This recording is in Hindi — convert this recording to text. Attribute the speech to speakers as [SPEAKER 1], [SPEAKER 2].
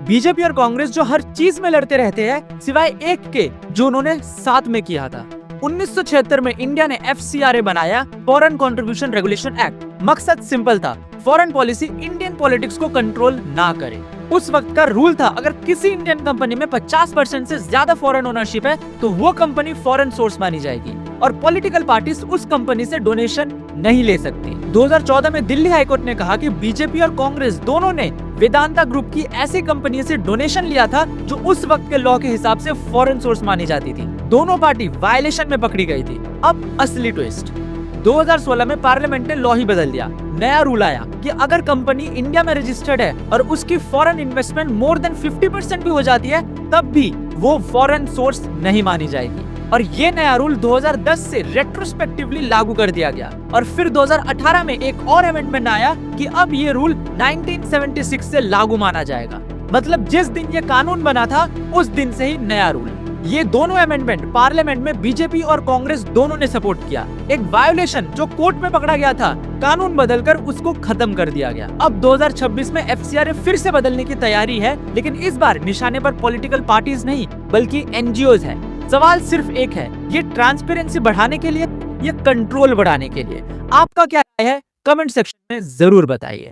[SPEAKER 1] बीजेपी और कांग्रेस जो हर चीज में लड़ते रहते हैं सिवाय एक के जो उन्होंने साथ में किया था। 1976 में इंडिया ने FCRA बनाया, फॉरेन कंट्रीब्यूशन रेगुलेशन एक्ट। मकसद सिंपल था, फॉरेन पॉलिसी इंडियन पॉलिटिक्स को कंट्रोल ना करे। उस वक्त का रूल था, अगर किसी इंडियन कंपनी में 50% से ज्यादा फॉरेन ओनरशिप है तो वो कंपनी फॉरेन सोर्स मानी जाएगी और पॉलिटिकल पार्टीज उस कंपनी से डोनेशन नहीं ले सकती। 2014 में दिल्ली हाईकोर्ट ने कहा कि बीजेपी और कांग्रेस दोनों ने वेदांता ग्रुप की ऐसी कंपनी से डोनेशन लिया था जो उस वक्त के लॉ के हिसाब से फॉरेन सोर्स मानी जाती थी। दोनों पार्टी वायलेशन में पकड़ी गई थी। अब असली ट्विस्ट, 2016 में पार्लियामेंट ने लॉ ही बदल दिया। नया रूल आया कि अगर कंपनी इंडिया में रजिस्टर्ड है और उसकी फॉरेन इन्वेस्टमेंट मोर देन 50% भी हो जाती है तब भी वो फॉरेन सोर्स नहीं मानी जाएगी। और ये नया रूल 2010 से रेट्रोस्पेक्टिवली लागू कर दिया गया और फिर 2018 में एक और अमेंडमेंट आया कि अब ये रूल 1976 से लागू माना जाएगा। मतलब जिस दिन ये कानून बना था उस दिन से ही नया रूल। ये दोनों अमेंडमेंट पार्लियामेंट में बीजेपी और कांग्रेस दोनों ने सपोर्ट किया। एक वायोलेशन जो कोर्ट में पकड़ा गया था, कानून बदलकर उसको खत्म कर दिया गया। अब 2026 में FCRA फिर से बदलने की तैयारी है, लेकिन इस बार निशाने पर पॉलिटिकल पार्टीज नहीं बल्कि NGOs है। सवाल सिर्फ एक है, ये ट्रांसपेरेंसी बढ़ाने के लिए या कंट्रोल बढ़ाने के लिए? आपका क्या राय है? कमेंट सेक्शन में जरूर बताइए।